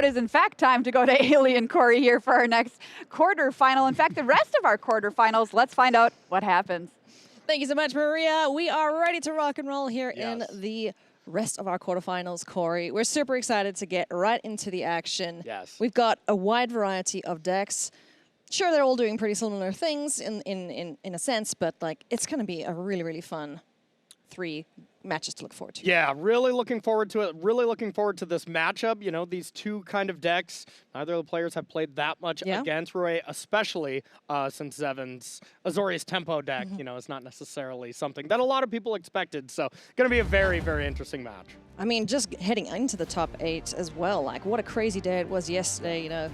it is in fact time to go to Alien Corey here for our next quarterfinal. In fact, the rest of our quarterfinals, let's find out what happens. Thank you so much, Maria. We are ready to rock and roll here Yes. in the rest of our quarterfinals, Corey. We're super excited to get right into the action. Yes. We've got a wide variety of decks. Sure, they're all doing pretty similar things in a sense, but like it's going to be a really, really fun 3 matches to look forward to. Yeah, really looking forward to it. Really looking forward to this matchup. You know, these two kind of decks, neither of the players have played that much against Rui, especially since Zevin's Azorius Tempo deck, you know, is not necessarily something that a lot of people expected. So, going to be a very, very interesting match. I mean, just heading into the top 8 as well. Like, what a crazy day it was yesterday, you know.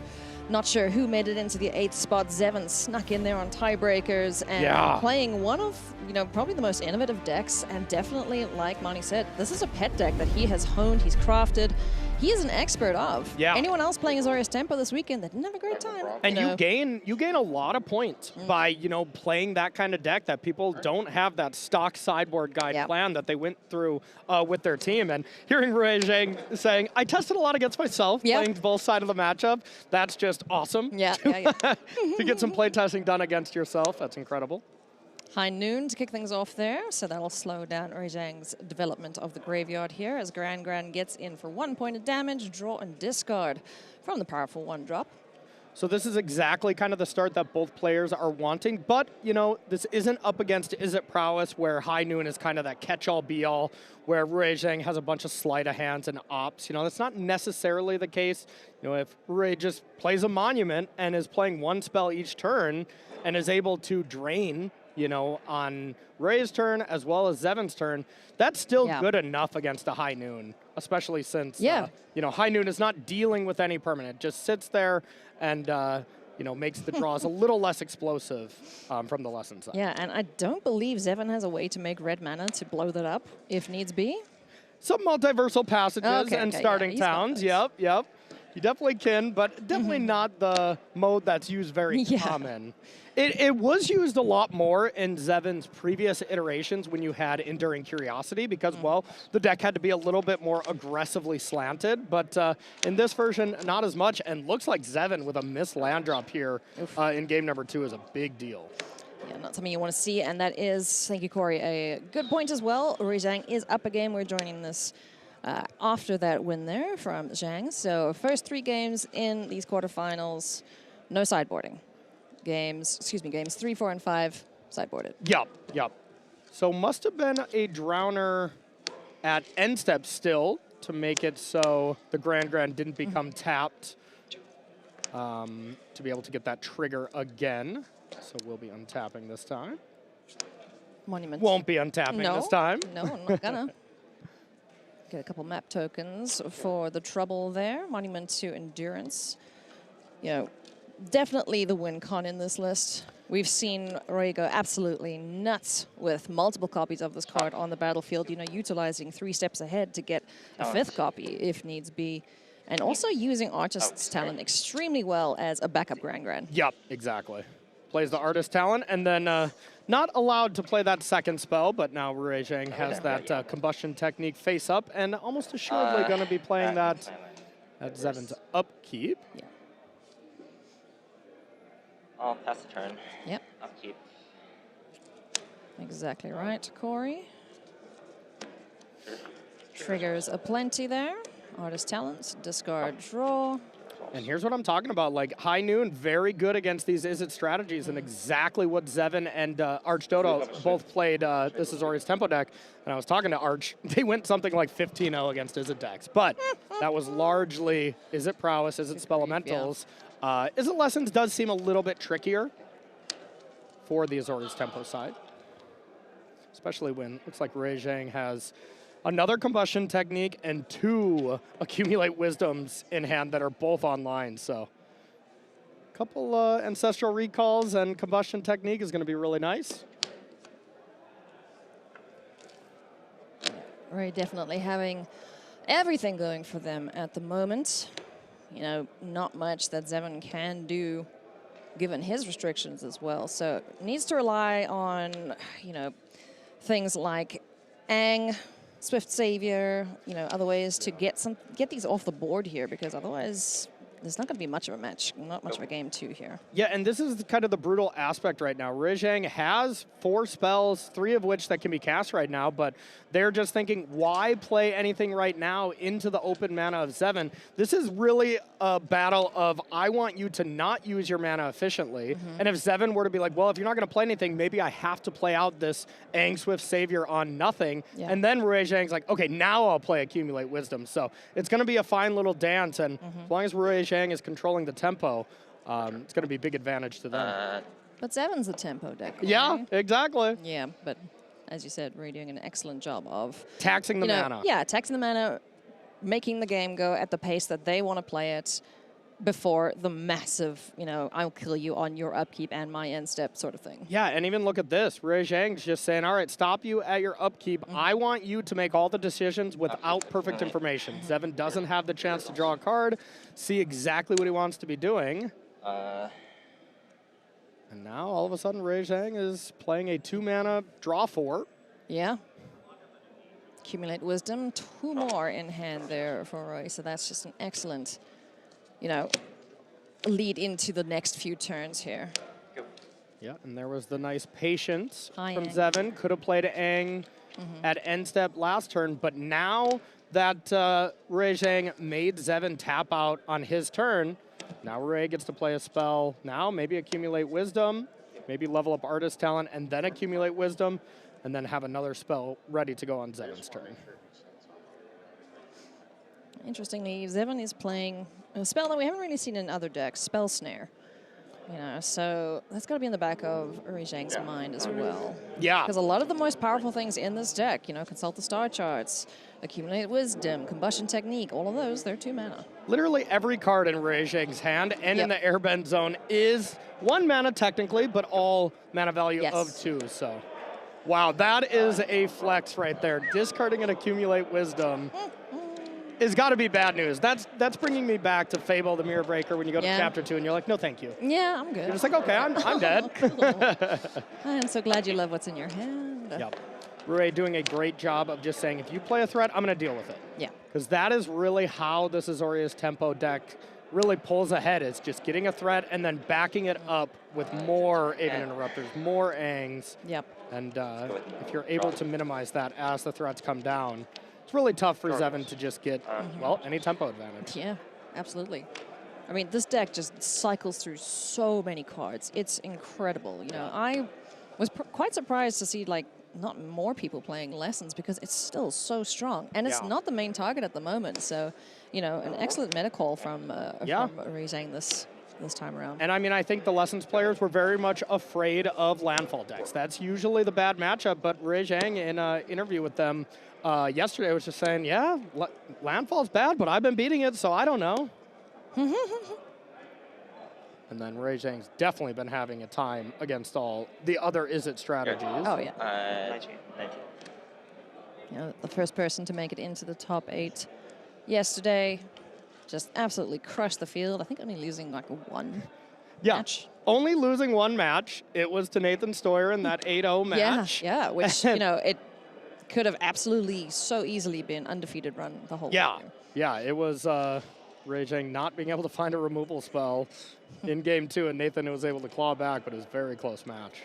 Not sure who made it into the 8th spot. Zevin snuck in there on tiebreakers and playing one of, you know, probably the most innovative decks. And definitely, like Mani said, this is a pet deck that he has honed, he's crafted. He is an expert of. Yeah. Anyone else playing Azorius Tempo this weekend that didn't have a great time. And you gain a lot of points by, you know, playing that kind of deck that people don't have that stock sideboard guide plan that they went through with their team. And hearing Rui Zhang saying, I tested a lot against myself playing both sides of the matchup, that's just awesome. To get some play testing done against yourself, that's incredible. High noon to kick things off there, so that'll slow down Rui Zhang's development of the graveyard here as Gran gets in for 1 point of damage, draw and discard from the powerful 1-drop. So this is exactly kind of the start that both players are wanting, but, you know, this isn't up against Is It Prowess, where High Noon is kind of that catch-all, be-all, where Rui Zhang has a bunch of sleight of hands and ops. You know, that's not necessarily the case. You know, if Rui just plays a Monument and is playing 1 spell each turn and is able to drain, you know, on Rui's turn as well as Zevin's turn, that's still good enough against a High Noon, especially since, you know, High Noon is not dealing with any permanent, just sits there and, you know, makes the draws a little less explosive from the lesson side. Yeah, and I don't believe Zevin has a way to make red mana to blow that up if needs be. Some multiversal passages and starting towns, yep. You definitely can, but definitely not the mode that's used very common. It was used a lot more in Zevin's previous iterations when you had Enduring Curiosity because, well, the deck had to be a little bit more aggressively slanted, but in this version, not as much, and looks like Zevin with a missed land drop here in game number 2 is a big deal. Yeah, not something you want to see, and that is, thank you, Corey, a good point as well. Rui Zhang is up a game. We're joining this after that win there from Zhang. So first 3 games in these quarterfinals, no sideboarding. Games 3, 4, and 5 sideboarded. Yep. So must have been a Drowner at end step still to make it so the Gran didn't become tapped to be able to get that trigger again. So we'll be untapping this time. Monument. Won't be untapping this time. No, I'm not gonna. Get a couple map tokens for the trouble there. Monument to Endurance. You know, definitely the win con in this list. We've seen Rui go absolutely nuts with multiple copies of this card on the battlefield, you know, utilizing 3 steps ahead to get a 5th copy if needs be. And also using Artist's Talent extremely well as a backup Gran. Yep, exactly. Plays the Artist Talent and then not allowed to play that second spell, but now Rui Zhang has that Combustion Technique face up and almost assuredly going to be playing that at Zevin's upkeep. Yeah. I'll pass the turn. Yep. Upkeep. Exactly right, Corey. Triggers aplenty there. Artist Talents, discard, draw. And here's what I'm talking about. Like, High Noon, very good against these Is It strategies, and exactly what Zevin and ArchDodo both played this Azorius Tempo deck. And I was talking to Arch. They went something like 15-0 against Is It decks. But that was largely Is It Prowess, Is It Spelementals. Is It Lessons does seem a little bit trickier for the Azorius Tempo side. Especially when it looks like Rui Zhang has another Combustion Technique and 2 Accumulate Wisdoms in hand that are both online. So a couple Ancestral Recalls and Combustion Technique is going to be really nice. Rui definitely having everything going for them at the moment. You know, not much that Zevin can do given his restrictions as well. So needs to rely on, you know, things like Aang, Swift Savior, other ways to get these off the board here, because otherwise there's not going to be much of a match, not much of a game 2 here. Yeah, and this is kind of the brutal aspect right now. Rui Zhang has 4 spells, 3 of which that can be cast right now, but they're just thinking, why play anything right now into the open mana of Zevin? This is really a battle of, I want you to not use your mana efficiently, and if Zevin were to be like, well, if you're not going to play anything, maybe I have to play out this Aang Swift Savior on nothing, and then Rui Zhang's like, okay, now I'll play Accumulate Wisdom. So it's going to be a fine little dance, and as long as Rui Zhang is controlling the tempo, it's going to be a big advantage to them. But Zevin's the tempo deck. Yeah, right? exactly. Yeah, but as you said, Rui doing an excellent job of Taxing the mana. Yeah, taxing the mana, making the game go at the pace that they want to play it before the massive, I'll kill you on your upkeep and my end step sort of thing. Yeah, and even look at this. Rui Zhang's just saying, all right, stop you at your upkeep. I want you to make all the decisions without perfect information. Zevin doesn't have the chance to draw a card, see exactly what he wants to be doing. And now, all of a sudden, Rui Zhang is playing a 2-mana draw 4. Yeah. Accumulate Wisdom, 2 more in hand there for Rui, so that's just an excellent, lead into the next few turns here. Yeah, and there was the nice patience Hi, from Aang. Zevin. Could have played Aang at end step last turn, but now that Rui Zhang made Zevin tap out on his turn, now Rui gets to play a spell. Now maybe Accumulate Wisdom, maybe level up Artist Talent, and then Accumulate Wisdom, and then have another spell ready to go on Zevin's turn. Interestingly, Zevin is playing a spell that we haven't really seen in other decks, Spell Snare. So that's got to be in the back of Rui Zhang's mind as well. Yeah. Because a lot of the most powerful things in this deck, consult the star charts, Accumulate Wisdom, Combustion Technique, all of those, they're 2 mana. Literally every card in Rui Zhang's hand and in the Airbend zone is 1 mana technically, but all mana value of 2. So, wow, that is a flex right there. Discarding an Accumulate Wisdom is got to be bad news. That's bringing me back to Fable the Mirror Breaker when you go to Chapter 2 and you're like, no, thank you. Yeah, I'm good. You're just like, okay, I'm dead. I'm so glad you love what's in your hand. Yep. Rui doing a great job of just saying, if you play a threat, I'm going to deal with it. Yeah. Because that is really how this Azorius Tempo deck really pulls ahead. It's just getting a threat and then backing it up with more Aven Interrupters, more Aangs. Yep. And if you're able to minimize that as the threats come down, it's really tough for Zevin to just get, well, any tempo advantage. Yeah, absolutely. I mean, this deck just cycles through so many cards. It's incredible. I was quite surprised to see, not more people playing Lessons, because it's still so strong. And it's not the main target at the moment. So, an excellent meta call from Rui Zhang this time around. And I mean, I think the Lessons players were very much afraid of landfall decks. That's usually the bad matchup, but Rui Zhang in an interview with them yesterday was just saying, yeah, landfall's bad, but I've been beating it, so I don't know. And then Rui Zhang's definitely been having a time against all the other Izzet strategies. Oh, yeah. 19. The first person to make it into the top 8 yesterday. Just absolutely crushed the field. I think only losing 1 match. Only losing 1 match. It was to Nathan Stoyer in that 8-0 match. Yeah, which, it could have absolutely so easily been undefeated run the whole way. Yeah, it was Rui Zhang not being able to find a removal spell in game 2, and Nathan was able to claw back, but it was a very close match.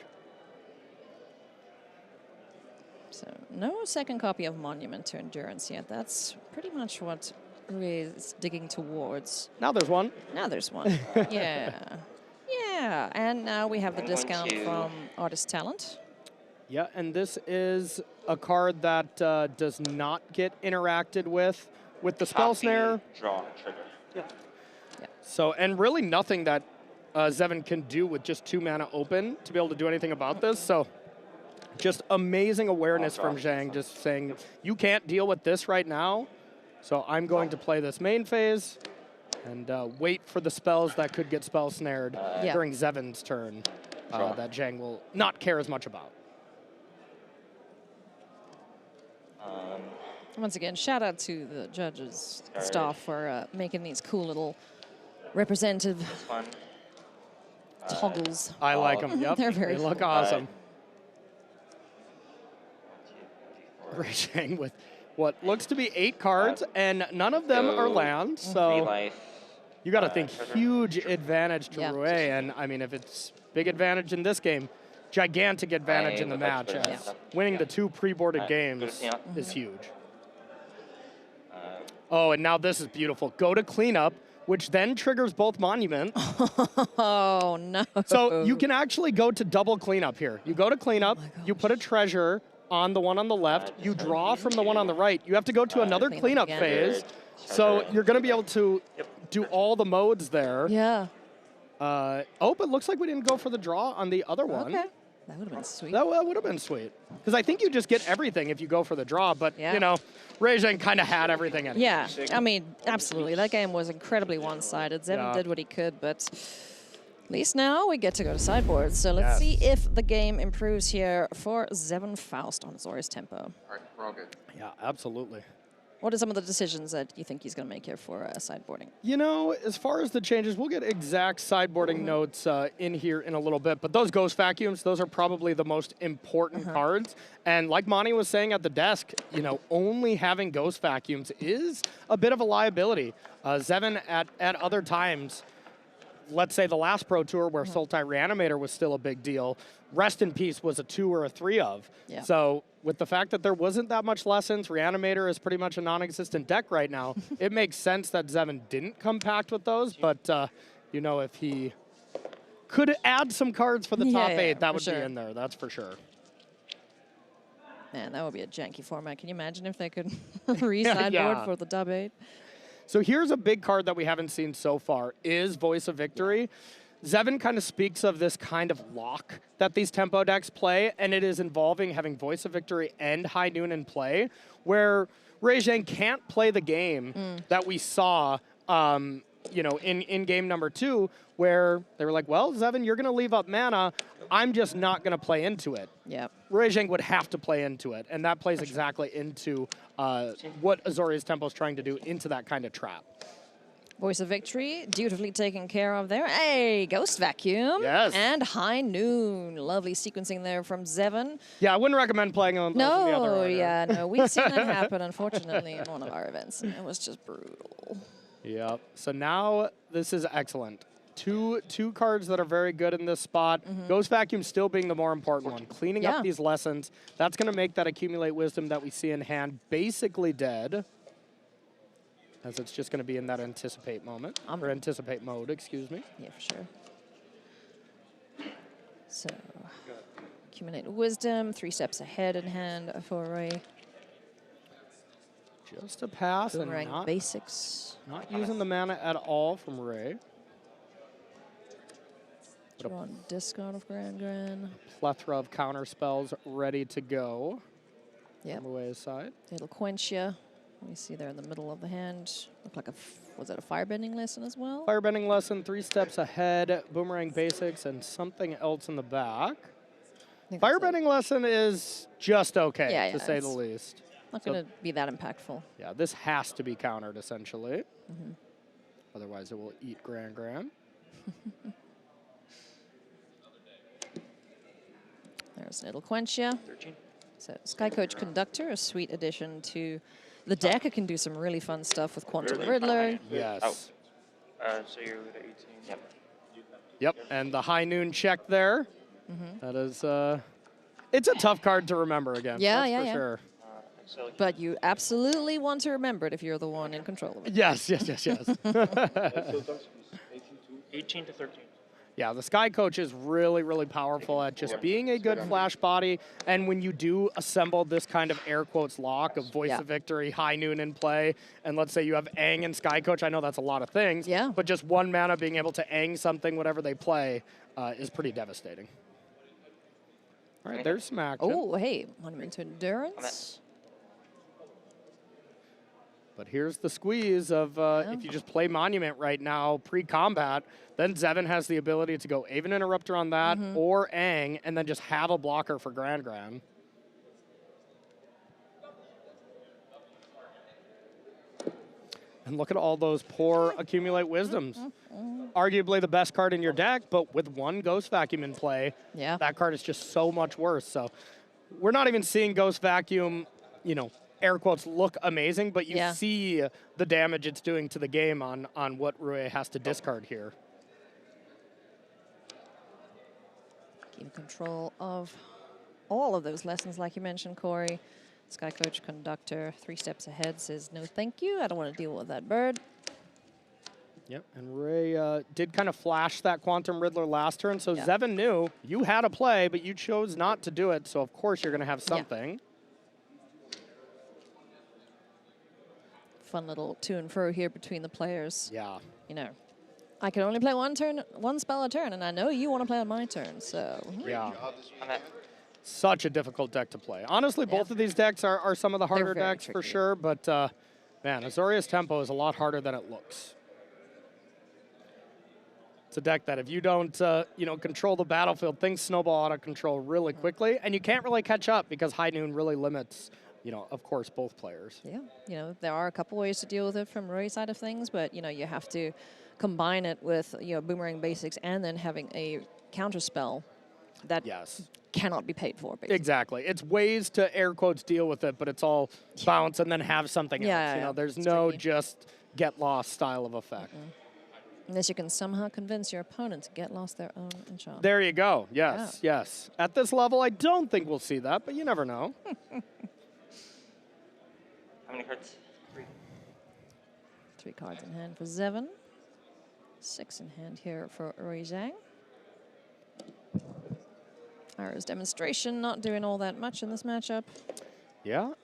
So no second copy of Monument to Endurance yet. That's pretty much what Rui is digging towards. Now there's one. Now there's one. Yeah. And now we have the discount from Artist Talent. Yeah, and this is a card that does not get interacted with the Spell Snare. Draw trigger. Yeah. So, and really nothing that Zevin can do with just 2 mana open to be able to do anything about this. So, just amazing awareness from Zhang, just saying, you can't deal with this right now, so I'm going to play this main phase and wait for the spells that could get spell snared during Zevin's turn that Zhang will not care as much about. Once again, shout out to the judges, staff for making these cool little representative toggles. I like them. Yep, They're very look cool. awesome. Rui Zhang with what looks to be 8 cards, and none of them are lands. Free So life. you got to think treasure. huge advantage to Yeah. Rui. And I mean, if it's big advantage in this game, gigantic advantage I in the would like match. to As yeah. winning Yeah. the 2 pre-boarded Alright, games good, yeah. is huge. Uh, Oh, and now this is beautiful. Go to cleanup, which then triggers both monument. Oh, no. So you can actually go to double cleanup here. You go to cleanup, you put a treasure on the one on the left, you draw from the one on the right. You have to go to another Cleanup cleanup again. phase. So you're going to be able to do all the modes there. Yeah. Oh, but looks like we didn't go for the draw on the other one. Okay. That would have been sweet. That would have been sweet. Because I think you just get everything if you go for the draw. But, Yeah. you know, Rui Zhang kind of had everything in it. Yeah, I mean, absolutely. That game was incredibly one-sided. Zevin Yeah. did what he could, but at least now we get to go to sideboards. So let's Yes. see if the game improves here for Zevin Faust on Zori's tempo. All right, we're all good. Yeah, absolutely. What are some of the decisions that you think he's going to make here for sideboarding? You know, as far as the changes, we'll get exact sideboarding notes in here in a little bit, but those ghost vacuums, those are probably the most important cards. And like Monty was saying at the desk, you know, only having ghost vacuums is a bit of a liability. Zevin at other times, let's say the last Pro Tour where Sultai Reanimator was still a big deal, Rest in Peace was a 2 or a 3 of. Yeah. So with the fact that there wasn't that much lessons, Reanimator is pretty much a non-existent deck right now. It makes sense that Zevin didn't come packed with those, but you know, if he could add some cards for the top Yeah, 8, that for would sure. be in there, that's for sure. Man, that would be a janky format. Can you imagine if they could re-sideboard Yeah. for the top 8? So here's a big card that we haven't seen so far, is Voice of Victory. Zevin kind of speaks of this kind of lock that these tempo decks play, and it is involving having Voice of Victory and High Noon in play, where Rui Zhang can't play the game that we saw you know, in game number 2, where they were like, well, Zevin, you're going to leave up mana. I'm just not going to play into it. Yep. Rui Zhang would have to play into it, and that plays exactly into what Azorius Tempo is trying to do into that kind of trap. Voice of Victory, dutifully taken care of there. Hey, Ghost Vacuum. Yes. And High Noon. Lovely sequencing there from Zevin. Yeah, I wouldn't recommend playing on those in the other No, order. yeah, no. We've seen that happen, unfortunately, in one of our events. And it was just brutal. Yep. So now this is excellent. Two cards that are very good in this spot. Ghost Vacuum still being the more important one. Cleaning Yeah. up these lessons. That's going to make that Accumulate Wisdom that we see in hand basically dead. As it's just going to be in that Anticipate moment. Or Anticipate mode, excuse me. Yeah, for sure. So, accumulate wisdom, 3 steps ahead in hand for Rui. Just a pass and Boomerang not basics. using the mana at all from Rui. Draw and discard of Grand. Plethora of counter spells ready to go. Yep. From Rui's side. It'll quench you. We see there in the middle of the hand. Look like was that a firebending lesson as well? Firebending lesson, 3 steps ahead, boomerang basics, and something else in the back. I think that's it. Firebending lesson is just okay, Yeah, to yeah, say the it's- least. Not So- going to be that impactful. Yeah, this has to be countered, essentially. Otherwise, it will eat Grand. There's it'll quench you. 13. So Sky Coach Conductor, a sweet addition to the deck. It can do some really fun stuff with Quantum Riddler. Yes. So you're with 18. Yep. Yep, and the High Noon check there. That is, it's a tough card to remember against. Yeah, that's yeah, for yeah. sure. So But you absolutely want to remember it if you're the one in control of it. Yes. 18 to 13. Yeah, the Sky Coach is really, really powerful at just being a good flash body. And when you do assemble this kind of air quotes lock of Voice Yeah. of Victory, High Noon in play, and let's say you have Aang and Sky Coach, I know that's a lot of things, Yeah. but just 1 mana being able to Aang something, whatever they play, is pretty devastating. All right, there's some action. Oh, hey, Monument to Endurance. But here's the squeeze of if you just play Monument right now, pre-combat, then Zevin has the ability to go Aven Interrupter on that or Aang, and then just have a blocker for Grand. And look at all those poor Accumulate Wisdoms. Arguably the best card in your deck, but with 1 Ghost Vacuum in play, Yeah. that card is just so much worse. So we're not even seeing Ghost Vacuum, you know, air quotes, look amazing, but you Yeah. see the damage it's doing to the game on what Rui has to discard here. Keep control of all of those lessons, like you mentioned, Corey. Sky Coach Conductor, 3 steps ahead, says, no thank you, I don't want to deal with that bird. Yep, and Rui did kind of flash that Quantum Riddler last turn, so Yeah. Zevin knew you had a play, but you chose not to do it, so of course you're going to have something. Fun little to and fro here between the players. Yeah. You know, I can only play one spell a turn, and I know you want to play on my turn, so. Yeah. On that. Such a difficult deck to play. Honestly, Yeah. both of these decks are some of the harder very decks for tricky. sure, but man, Azorius Tempo is a lot harder than it looks. It's a deck that if you don't, control the battlefield, things snowball out of control really quickly, and you can't really catch up because High Noon really limits, of course, both players. Yeah, there are a couple ways to deal with it from Roy's side of things, but, you have to combine it with, Boomerang Basics and then having a counter spell that Yes. cannot be paid for, basically. Exactly. It's ways to air quotes deal with it, but it's all bounce and then have something else. Yeah. There's It's no tricky. just get lost style of effect. Unless you can somehow convince your opponent to get lost their own enchant. There you go. Yes, yes. At this level, I don't think we'll see that, but you never know. How many cards? 3. 3 cards in hand for Zevin. 6 in hand here for Rui Zhang. Arrow's Demonstration not doing all that much in this matchup. Yeah.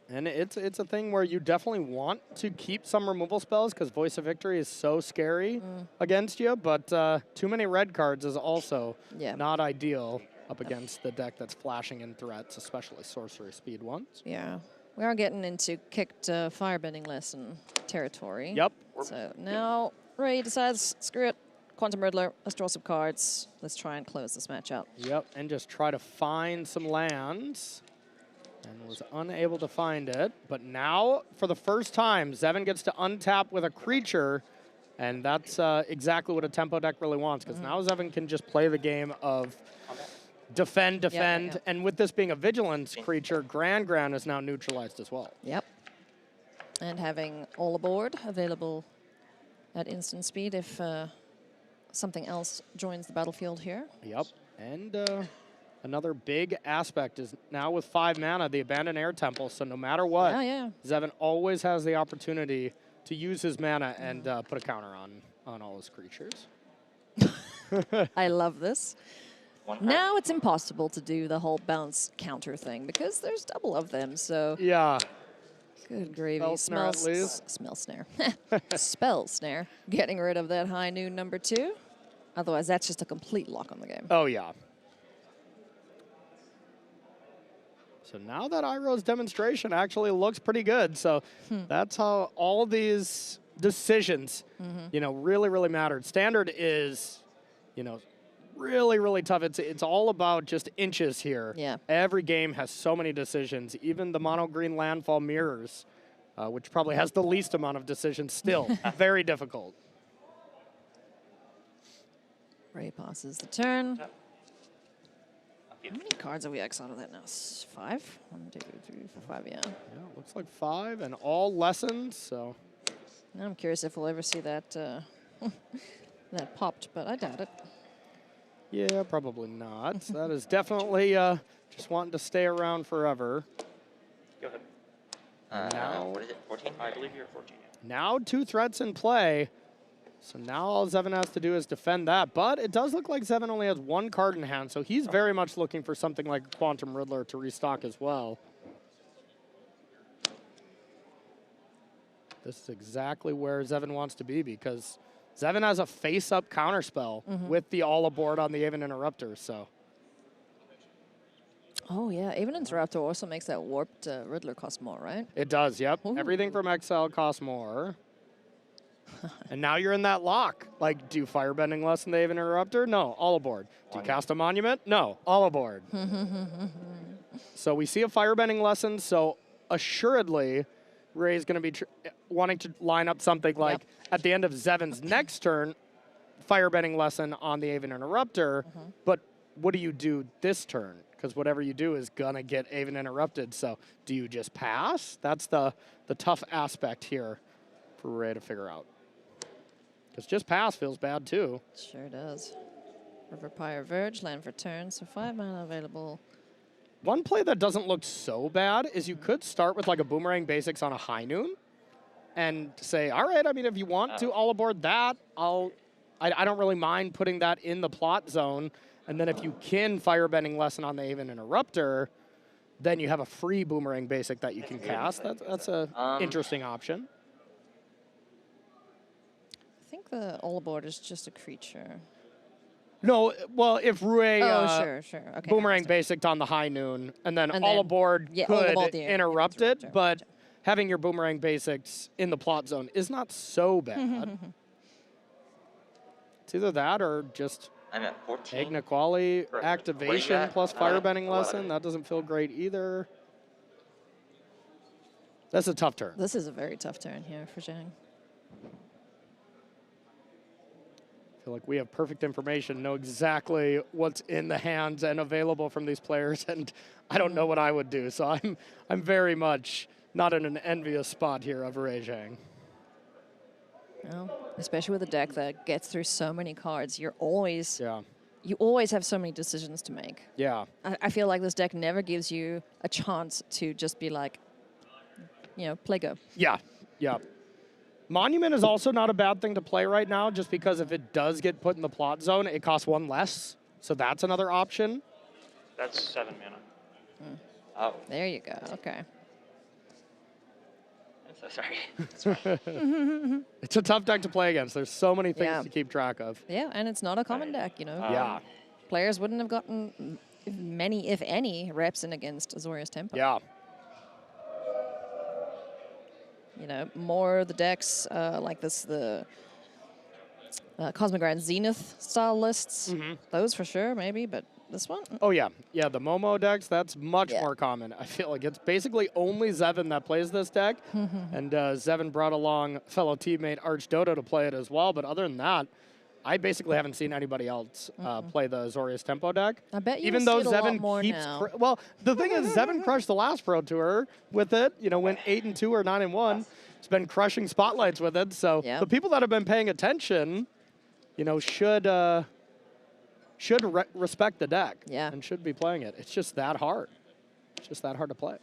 And it's a thing where you definitely want to keep some removal spells because Voice of Victory is so scary against you, but too many red cards is also not ideal up against the deck that's flashing in threats, especially sorcery speed ones. Yeah. We are getting into kicked firebending lesson territory. Yep. So now Ray decides, screw it, Quantum Riddler, let's draw some cards. Let's try and close this match out. Yep, and just try to find some lands. And was unable to find it. But now, for the first time, Zevin gets to untap with a creature. And that's exactly what a tempo deck really wants. Because now Zevin can just play the game of defend. Yeah. And with this being a vigilance creature, Grand is now neutralized as well. Yep. And having all aboard available at instant speed if something else joins the battlefield here. Yep. And another big aspect is now with 5 mana, the Abandoned Air Temple. So no matter what, Zevin always has the opportunity to use his mana and put a counter on all his creatures. I love this. One card. Now it's impossible to do the whole bounce counter thing because there's double of them, so Yeah. good gravy. Spell snare at least. Smell snare. Spell snare. Getting rid of that High Noon number 2. Otherwise, that's just a complete lock on the game. Oh, yeah. So now that Iroh's Demonstration actually looks pretty good. So that's how all these decisions, really, really mattered. Standard is, really, really tough. It's all about just inches here. Yeah. Every game has so many decisions. Even the mono green landfall mirrors, which probably has the least amount of decisions still. Very difficult. Ray passes the turn. How many cards have we exiled of that now? 5? 1, 2, 3, 4, 5, yeah. Yeah, looks like 5 and all lessons, so. Now I'm curious if we'll ever see that that popped, but I doubt it. Yeah, probably not. That is definitely just wanting to stay around forever. Go ahead. Now- What is it? 14? I believe you're 14. Yeah. Now 2 threats in play. So now all Zevin has to do is defend that. But it does look like Zevin only has 1 card in hand, so he's very much looking for something like Quantum Riddler to restock as well. This is exactly where Zevin wants to be because Zevin has a face-up counterspell with the all aboard on the Aven Interrupter, so. Oh, yeah. Even Interruptor also makes that warped Riddler cost more, right? It does, yep. Ooh. Everything from Exile costs more. And now you're in that lock. Like, do you Firebending Lesson the Aven Interrupter? No, all aboard. Do you cast a Monument? No, all aboard. So we see a Firebending Lesson, so assuredly, Ray's going to be wanting to line up something like, at the end of Zevin's next turn, Firebending Lesson on the Aven Interrupter, but what do you do this turn? because whatever you do is going to get even interrupted. So do you just pass? That's the tough aspect here for Ray to figure out. Because just pass feels bad too. Sure does. River Pyre Verge, land for turn, so 5 mana available. One play that doesn't look so bad is you could start with like a Boomerang Basics on a High Noon and say, all right, I mean, if you want to all aboard that, I don't really mind putting that in the plot zone. And then if you can Firebending Lesson on the Aven Interrupter, then you have a free Boomerang Basic that you can cast. That's a interesting option. I think the All Aboard is just a creature. No, well, if Rui sure. Okay, Boomerang Basic on the High Noon, and then And all then- aboard yeah, all could aboard the interrupt it, interrupter, but gotcha. having your Boomerang Basics in the plot zone is not so bad. It's either that or just I'm at 14. Agnaquali Where are you activation at? plus Firebending 11. Lesson. That doesn't feel great either. That's a tough turn. This is a very tough turn here for Zhang. I feel like we have perfect information, know exactly what's in the hands and available from these players, and I don't know what I would do. So I'm very much not in an envious spot here of Rui Zhang. Well, especially with a deck that gets through so many cards, you always have so many decisions to make. Yeah. I feel like this deck never gives you a chance to just be like, play go. Yeah. Monument is also not a bad thing to play right now, just because if it does get put in the plot zone, it costs 1 less. So that's another option. That's 7 mana. Oh, There you go. Okay. I'm so sorry. That's fine. It's a tough deck to play against. There's so many things Yeah. to keep track of. Yeah, and it's not a common deck, Yeah. Players wouldn't have gotten many, if any, reps in against Azorius Tempo. Yeah. More the decks like this, the Cosmic Grand Zenith style lists. Those for sure, maybe, but this one? Oh, yeah. Yeah, the Momo decks, that's much Yeah. more common. I feel like it's basically only Zevin that plays this deck. And Zevin brought along fellow teammate Arch Dodo to play it as well. But other than that, I basically haven't seen anybody else play the Azorius Tempo deck. I bet you Even will though see it a lot Zevin more keeps now. well, the thing is Zevin crushed the last Pro Tour with it, went 8-2 or 9-1. It's been crushing spotlights with it. So Yeah. the people that have been paying attention, should respect the deck and should be playing it. It's just that hard. It's just that hard to play.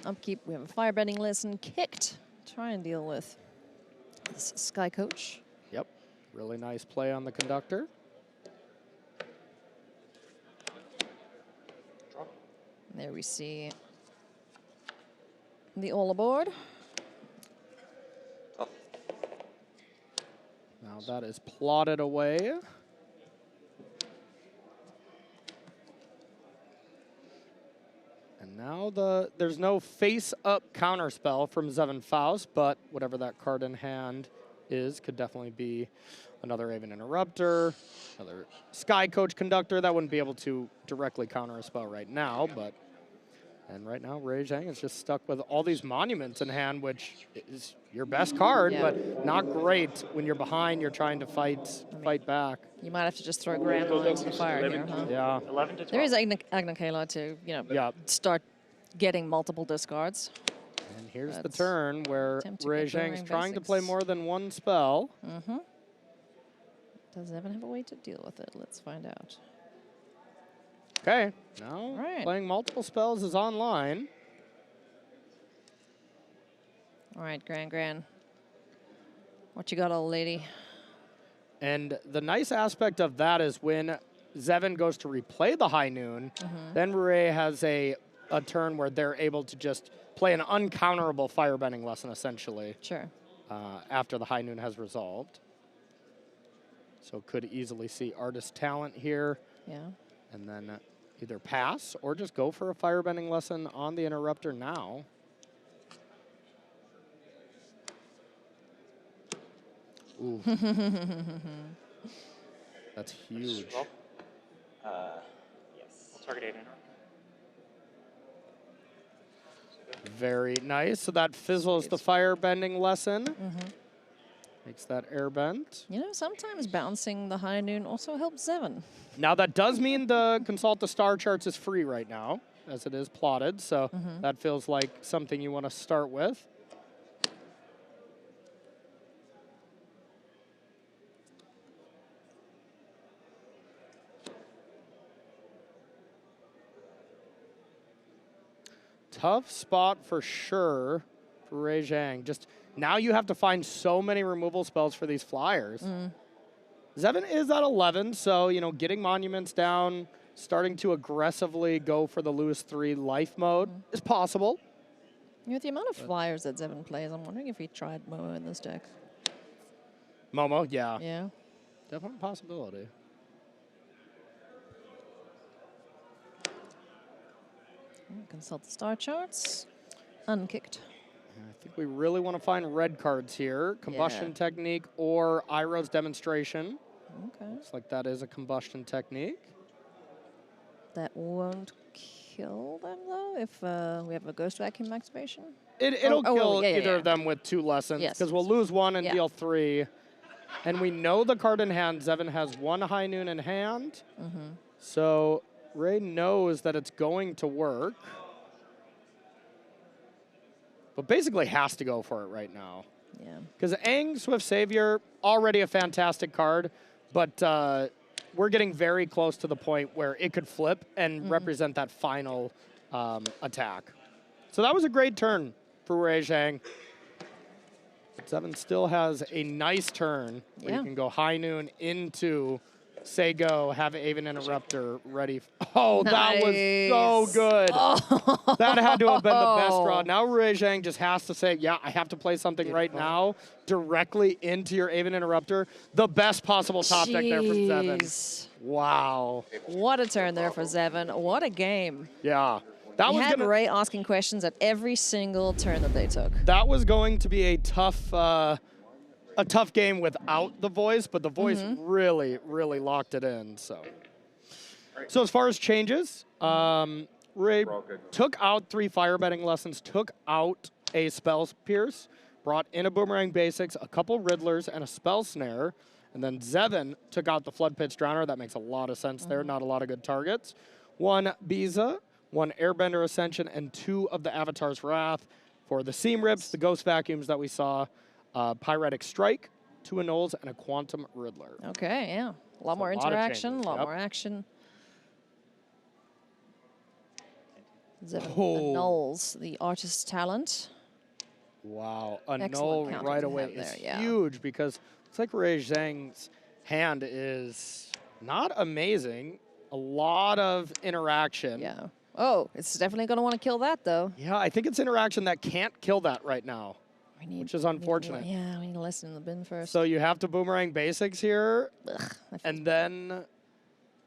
Upkeep, we have a Firebending Lesson kicked. Try and deal with this Sky Coach. Yep. Really nice play on the conductor. There we see the All Aboard. Oh, Now that is plotted away. And now there's no face-up counterspell from Zevin Faust, but whatever that card in hand is could definitely be another Aven Interrupter, another Sky Coach Conductor. That wouldn't be able to directly counter a spell right now, but... And right now, Rui Zhang is just stuck with all these monuments in hand, which is your best card, but not great when you're behind. You're trying to fight back. You might have to just throw Grandma into the fire here, huh? Yeah. 11 to 12. There is Agnaquila to, start getting multiple discards. And here's the That's turn where attempt to Rui get Zhang's Boomerang trying to play Basics. more than one spell. Does Evan have a way to deal with it? Let's find out. Okay, now Right. playing multiple spells is online. All right, Gran. What you got, old lady? And the nice aspect of that is when Zevin goes to replay the High Noon, then Rui has a turn where they're able to just play an uncounterable Firebending Lesson, essentially, Sure. after the High Noon has resolved. So could easily see Artist Talent here, Yeah. and then either pass or just go for a Firebending Lesson on the Interrupter now. Ooh. That's huge. 12. Yes. We'll target Aven. Very nice. So that fizzles the Firebending Lesson. Makes that air bend. You know, sometimes bouncing the high noon also helps Zevin. Now that does mean the Consult the Star Charts is free right now, as it is plotted, so that feels like something you want to start with. Tough spot for sure for Rui Zhang. Just now you have to find so many removal spells for these flyers. Zevin is at 11, so, you know, getting monuments down, starting to aggressively go for the lose 3 life mode is possible. You know, with the amount of flyers that Zevin plays, I'm wondering if he tried Momo in this deck. Momo, yeah. Yeah. Definitely a possibility. Consult the star charts. Unkicked. I think we really want to find red cards here. Combustion technique or Iroh's demonstration. Okay. Looks like that is a combustion technique. That won't kill them, though, if we have a ghost vacuum activation? It'll kill yeah, either yeah. of them with 2 lessons, Yes. because we'll lose 1 and Yeah. deal 3. And we know the card in hand. Zevin has 1 high noon in hand. So Ray knows that it's going to work. But basically has to go for it right now. Yeah. Because Aang, Swift Savior, already a fantastic card, but we're getting very close to the point where it could flip and represent that final attack. So that was a great turn for Rui Zhang. Zevin still has a nice turn where you can go high noon into say go, have Aven Interrupter ready. Oh, that was so good. That had to have been the best draw. Now Rui Zhang just has to say, yeah, I have to play something right now directly into your Aven Interrupter. The best possible top deck there from Zevin. Wow. What a turn there for Zevin. What a game. Yeah. That We was had gonna, Ray asking questions at every single turn that they took. that was going to be a tough game without the voice, but the voice really, really locked it in. So as far as changes, Ray took out 3 firebending lessons, took out a spell pierce, brought in a boomerang basics, a couple riddlers, and a spell snare. And then Zevin took out the flood pitch drowner. That makes a lot of sense there. Not a lot of good targets. 1 Biza, 1 airbender ascension, and 2 of the Avatar's Wrath for the seam rips, the ghost vacuums that we saw. Pyretic Strike, 2 Annuls, and a Quantum Riddler. Okay, yeah. A lot more a lot of interaction, a changes, lot yep. more action. Zevin Oh. annuls the artist's talent. Wow, a Excellent null counter right to away have is there, yeah. huge because it's like Rui Zhang's hand is not amazing. A lot of interaction. Yeah. Oh, it's definitely going to want to kill that, though. Yeah, I think it's interaction that can't kill that right now, We need, which is we unfortunate. need a lesson in the bin first. So you have to boomerang basics here, Ugh, that and then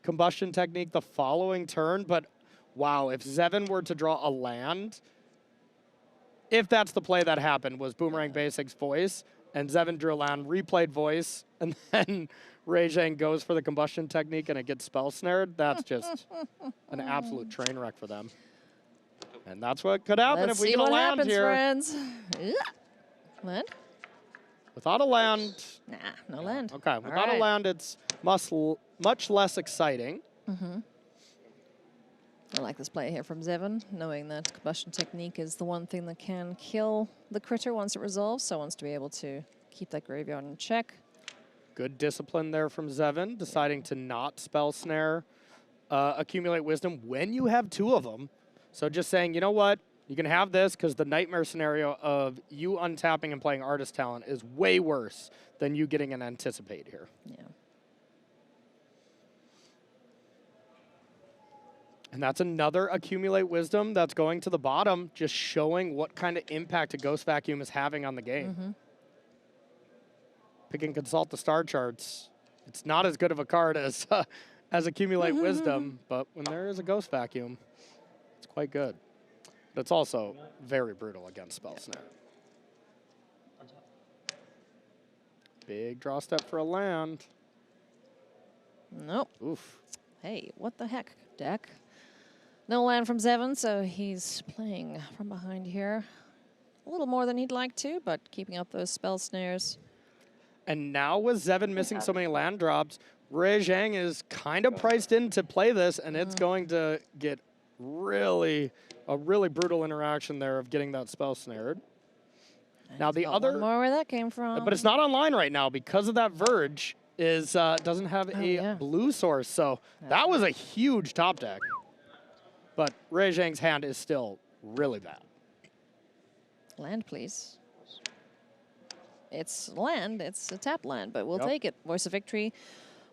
combustion technique the following turn. But wow, if Zevin were to draw a land, if that's the play that happened, was boomerang basics voice, and Zevin drew a land, replayed voice, and then Rui Zhang goes for the combustion technique and it gets spell snared, that's just an absolute train wreck for them. And that's what could happen Let's if we see get a what land happens, here. friends. Ugh. Land? Without a land, Nah, no land. okay, without a right. land, it's much less exciting. I like this play here from Zevin, knowing that combustion technique is the one thing that can kill the critter once it resolves, so wants to be able to keep that graveyard in check. Good discipline there from Zevin, deciding to not spell snare, accumulate wisdom when you have 2 of them. So just saying, you know what, you can have this because the nightmare scenario of you untapping and playing artist talent is way worse than you getting an anticipate here. Yeah. And that's another accumulate wisdom that's going to the bottom, just showing what kind of impact a ghost vacuum is having on the game. Pick and consult the star charts. It's not as good of a card as accumulate wisdom, but when there is a ghost vacuum, it's quite good. But it's also very brutal against spell snare. Big draw step for a land. Nope. Oof. Hey, what the heck, deck? No land from Zevin, so he's playing from behind here. A little more than he'd like to, but keeping up those spell snares. And now with Zevin missing so many land drops, Rui Zhang is kind of priced in to play this, and it's going to get a really brutal interaction there of getting that spell snared. Now the Got other, one more where that came from. but it's not online right now because of that Verge is doesn't have a blue source, so that was a huge top deck. But Rui Zhang's hand is still really bad. Land, please. It's land. It's a tapped land, but we'll Yep. take it. Voice of Victory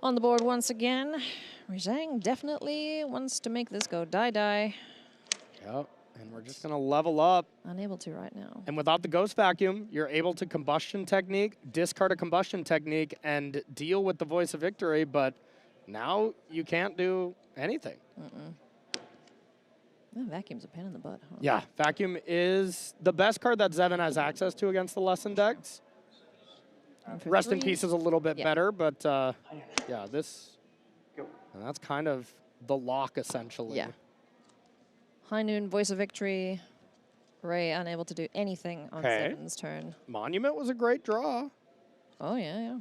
on the board once again. Rui Zhang definitely wants to make this go die-die. Yep, and we're just going to level up. Unable to right now. And without the Ghost Vacuum, you're able to combustion technique, discard a combustion technique, and deal with the Voice of Victory, but now you can't do anything. That vacuum's a pain in the butt, huh? Yeah, Vacuum is the best card that Zevin has access to against the lesson decks. And for Rest in 3, Peace is a little bit Yeah. better, but yeah, this, and that's kind of the lock, essentially. Yeah. High Noon, Voice of Victory. Ray unable to do anything on Okay. Zevin's turn. Monument was a great draw. Oh, yeah.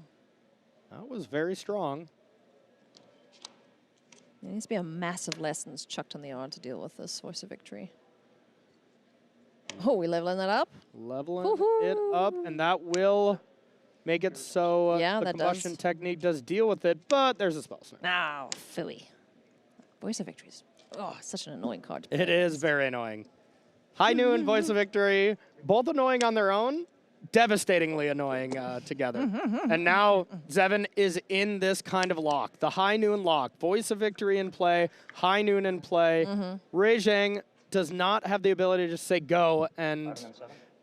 That was very strong. There needs to be a massive lessons chucked on the yard to deal with this Voice of Victory. Oh, we leveling that up? Leveling it up, and that will make it so Yeah, the that combustion does. technique does deal with it, but there's a spell snare. Now, Philly. Voice of Victories. Oh, such an annoying card. It is very annoying. High Noon, Voice of Victory, both annoying on their own, devastatingly annoying together. And now Zevin is in this kind of lock, the High Noon lock. Voice of Victory in play, High Noon in play. Rui Zhang does not have the ability to just say go, and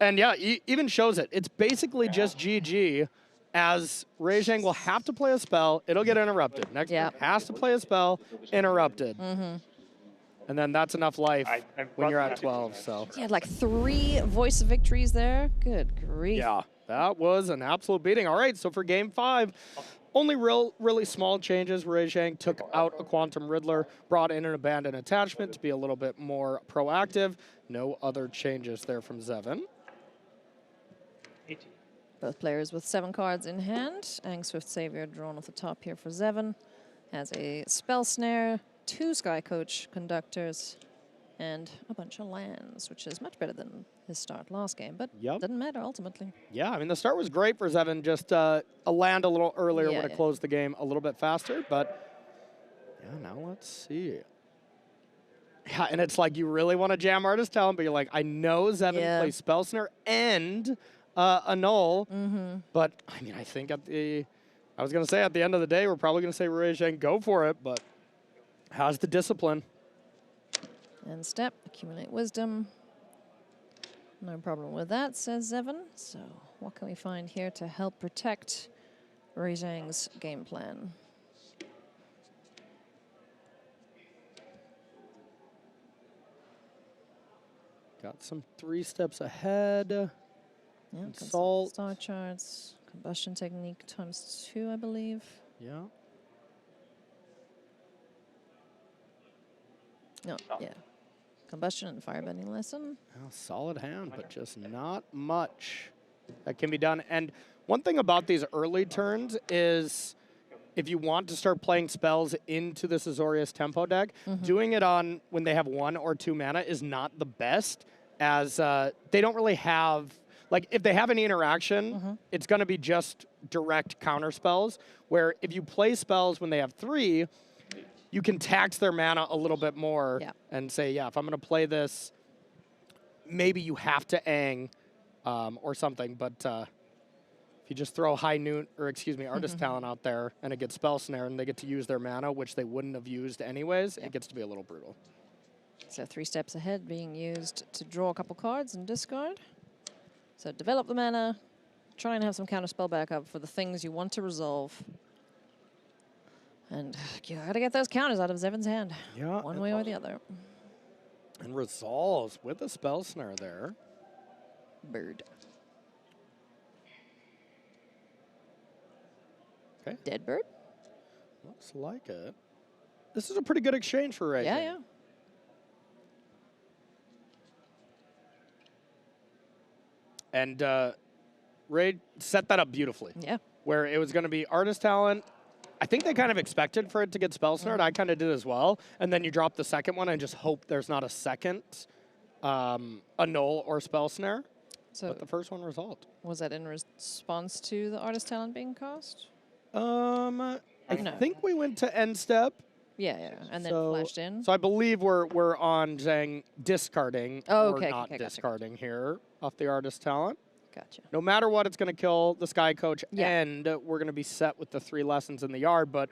yeah, even shows it. It's basically just GG, as Rui Zhang will have to play a spell, it'll get interrupted. Next Yep. turn has to play a spell, interrupted. And then that's enough life I when you're brought at the 12, magic so. He had like 3 Voice of Victories there. Good grief. Yeah, that was an absolute beating. All right, so for game 5, only really small changes. Rui Zhang took out a Quantum Riddler, brought in an Abandoned Attachment to be a little bit more proactive. No other changes there from Zevin. 18. Both players with 7 cards in hand. Ang Swift Savior drawn off the top here for Zevin. Has a Spell Snare, 2 Sky Coach Conductors, and a bunch of lands, which is much better than his start last game, but Yep. doesn't matter ultimately. Yeah, I mean, the start was great for Zevin. Just a land a little earlier Yeah, would have yeah. closed the game a little bit faster, but yeah, now let's see. Yeah, and it's like you really want to jam Artist Talent, but you're like, I know Zevin Yeah. plays Spell Snare and Annul, but I mean, I think I was going to say at the end of the day, we're probably going to say Rui Zhang, go for it, but has the discipline. And step, accumulate wisdom. No problem with that, says Zevin. So what can we find here to help protect Rui Zhang's game plan? Got some 3 steps ahead. Yeah, got some Consult. star charts, combustion technique ×2, I believe. Yeah. No, yeah. Combustion and firebending lesson. Well, solid hand, but just not much that can be done. And one thing about these early turns is if you want to start playing spells into this Azorius Tempo deck, doing it on when they have 1 or 2 mana is not the best, as they don't really have, like if they have any interaction, it's going to be just direct counter spells, where if you play spells when they have 3, you can tax their mana a little bit more and say, yeah, if I'm going to play this, maybe you have to Ang or something. But if you just throw Artist Talent out there and it gets Spell Snare and they get to use their mana, which they wouldn't have used anyways, it gets to be a little brutal. So 3 steps ahead being used to draw a couple cards and discard. So develop the mana, try and have some counter spell backup for the things you want to resolve. And you gotta get those counters out of Zevin's hand. Yeah. One way or the other. And resolves with a Spell Snare there. Bird. Okay. Dead bird? Looks like it. This is a pretty good exchange for Ray. Yeah, yeah. And Ray set that up beautifully. Yeah. where it was going to be Artist Talent. I think they kind of expected for it to get spell snared. I kind of did as well. And then you drop the second one and just hope there's not a second annul or spell snare. So But the first one resolved. was that in response to the artist talent being cast? I No. think we went to end step. Yeah, and then So- flashed in. So I believe we're on Zhang discarding Oh, or okay, not okay, gotcha, discarding here off the Artist Talent. Gotcha. No matter what, it's going to kill the Sky Coach, Yeah. and we're going to be set with the 3 lessons in the yard. But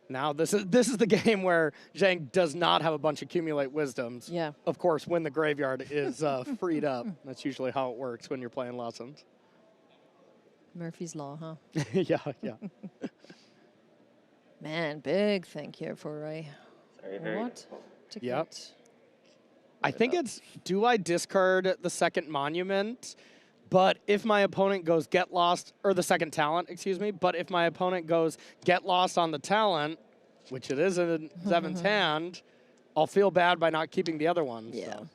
now this is the game where Zhang does not have a bunch of accumulate wisdoms. Yeah. Of course, when the graveyard is freed up, that's usually how it works when you're playing lessons. Murphy's Law, huh? yeah, yeah. Man, big thank you for Ray. Very, very What? difficult. To Yep. get I think it's, do I discard the second monument? But if my opponent goes get lost, or the second talent, excuse me, but if my opponent goes get lost on the talent, which it is in Zevin's hand, I'll feel bad by not keeping the other ones. Yeah. So.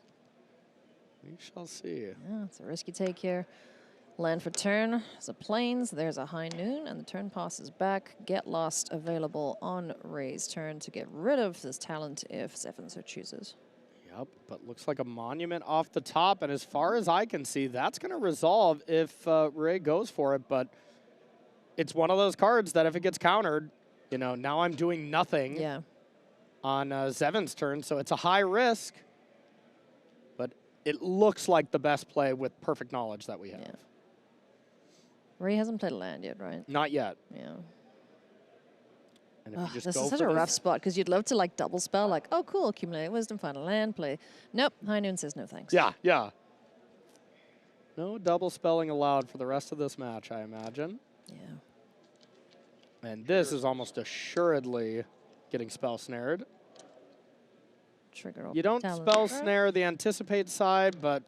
We shall see. Yeah, it's a risky take here. Land for turn. There's a plains, there's a high noon, and the turn passes back. Get lost available on Ray's turn to get rid of this talent if Zevin so chooses. Yep, but looks like a monument off the top, and as far as I can see, that's going to resolve if Ray goes for it, but it's one of those cards that if it gets countered, you know, now I'm doing nothing Yeah. on Zevin's turn, so it's a high risk, but it looks like the best play with perfect knowledge that we have. Yeah. Ray hasn't played a land yet, right? Not yet. Yeah. And if Ugh, you just this go is such for a this- rough spot because you'd love to like double spell, like, oh cool, accumulate wisdom, find a land, play. Nope, High Noon says no thanks. Yeah, yeah. No double spelling allowed for the rest of this match, I imagine. Yeah. And this is almost assuredly getting spell snared. Trigger. You don't talent. spell snare the anticipate side, but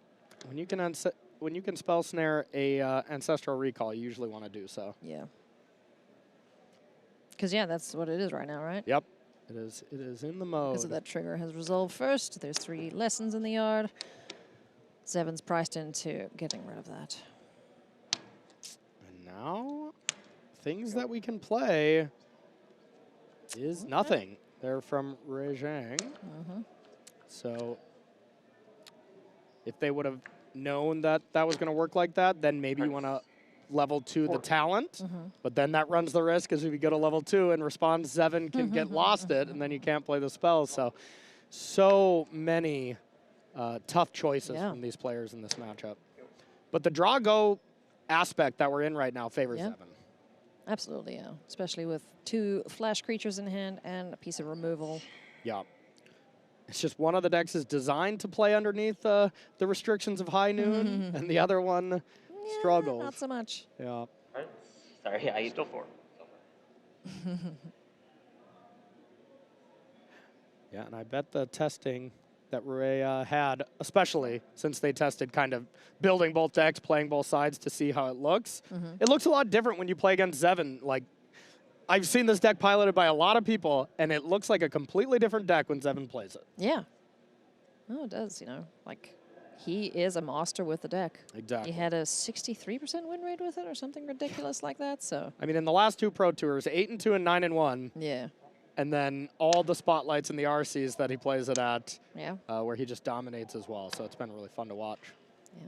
when you can spell snare a ancestral recall, you usually want to do so. Yeah. Because yeah, that's what it is right now, right? Yep, it is. It is in the mode. Because of that trigger has resolved first. There's 3 lessons in the yard. Zevin's priced into getting rid of that. And now, things that we can play is nothing. They're from Rui Zhang. So if they would have known that that was going to work like that, then maybe you want to level 2 the talent. But then that runs the risk, because if you go to level 2 and response, Zevin can get lost it, and then you can't play the spells. So many tough choices Yeah. from these players in this matchup. But the draw-go aspect that we're in right now favors Yeah. Zevin. Absolutely, yeah. Especially with 2 flash creatures in hand and a piece of removal. Yeah. It's just one of the decks is designed to play underneath the restrictions of High Noon, and the other one struggles. Not so much. Yeah. Right? Sorry, I still 4. Yeah, and I bet the testing that Rui had, especially since they tested kind of building both decks, playing both sides to see how it looks. It looks a lot different when you play against Zevin. Like, I've seen this deck piloted by a lot of people, and it looks like a completely different deck when Zevin plays it. Yeah. Oh, it does, you know. Like, he is a master with the deck. Exactly. He had a 63% win rate with it or something ridiculous like that, so. I mean, in the last 2 Pro Tours, 8-2 and 9-1, Yeah. and then all the spotlights in the RCs that he plays it at, Yeah. where he just dominates as well. So it's been really fun to watch. Yeah.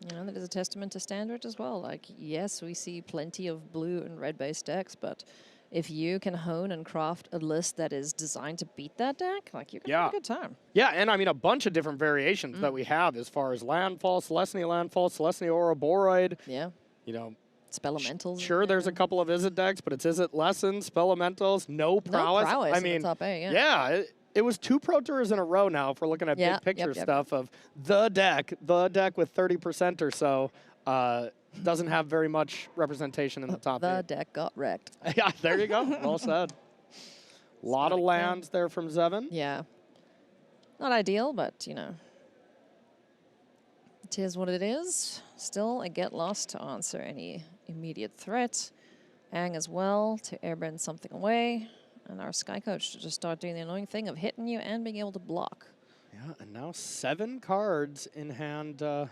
You know, that is a testament to standard as well. Like, yes, we see plenty of blue and red-based decks, but if you can hone and craft a list that is designed to beat that deck, like, you're going to have a good time. Yeah, and I mean, a bunch of different variations that we have as far as landfall, Celestia landfall, Celestia Ouroboros. Yeah. You know, Spellelementals. sure, there's a couple of Izzet decks, but it's Izzet lessons, Spellelementals, no prowess. No prowess I in the mean, top A, yeah. yeah, it was 2 Pro Tours in a row now if we're looking at Yeah, big picture yep. stuff of the deck with 30% or so doesn't have very much representation in the top The eight. deck got wrecked. Yeah, there you go. Well said. A lot of lands there from Zevin. Yeah. Not ideal, but, you know. It is what it is. Still, a get lost to answer any immediate threat. Hang as well to airbend something away. And our Sky Coach to just start doing the annoying thing of hitting you and being able to block. Yeah, and now 7 cards in hand from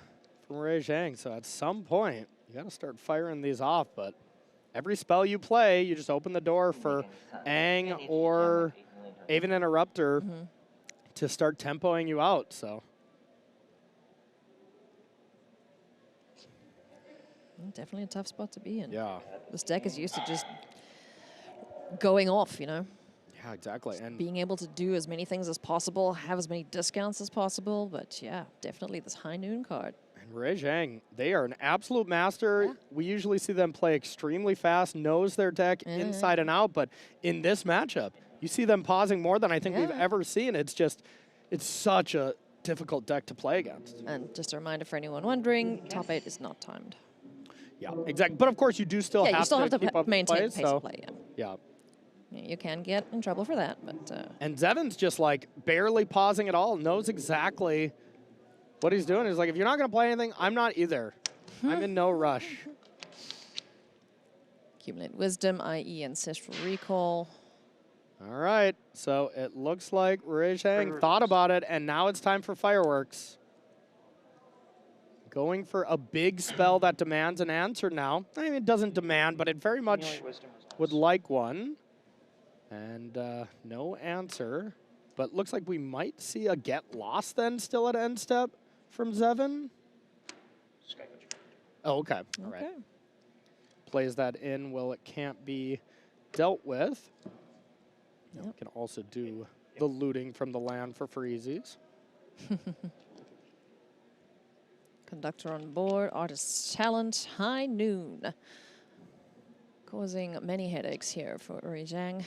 Rui Zhang. So at some point, you got to start firing these off. But every spell you play, you just open the door for Aang or Aven Interrupter to start tempoing you out. So Definitely a tough spot to be in. yeah, This deck is used to just going off, you know, yeah, exactly. And being able to do as many things as possible, have as many discounts as possible. But yeah, definitely this High Noon card. Rui Zhang, they are an absolute master. We usually see them play extremely fast, knows their deck inside and out. But in this matchup, you see them pausing more than I think we've ever seen. It's just, it's such a difficult deck to play against. And just a reminder for anyone wondering, top 8 is not timed. Yeah, exactly. But of course, you do still Yeah, you still have to keep up maintain plays, pace so of play, yeah. You can get in trouble for that, but... And Zevin's just like barely pausing at all, knows exactly what he's doing. He's like, if you're not going to play anything, I'm not either. I'm in no rush. Accumulate Wisdom, i.e. Ancestral Recall. All right, so it looks like Rui Zhang thought about it, and now it's time for fireworks. Going for a big spell that demands an answer now. I mean, it doesn't demand, but it very much would like one. And no answer. But looks like we might see a get lost then still at end step from Zevin. Oh, okay. All right. Plays that in. Well, it can't be dealt with. We can also do the looting from the land for freezies. Conductor on board, Artist's Talent, High Noon. Causing many headaches here for Rui Zhang.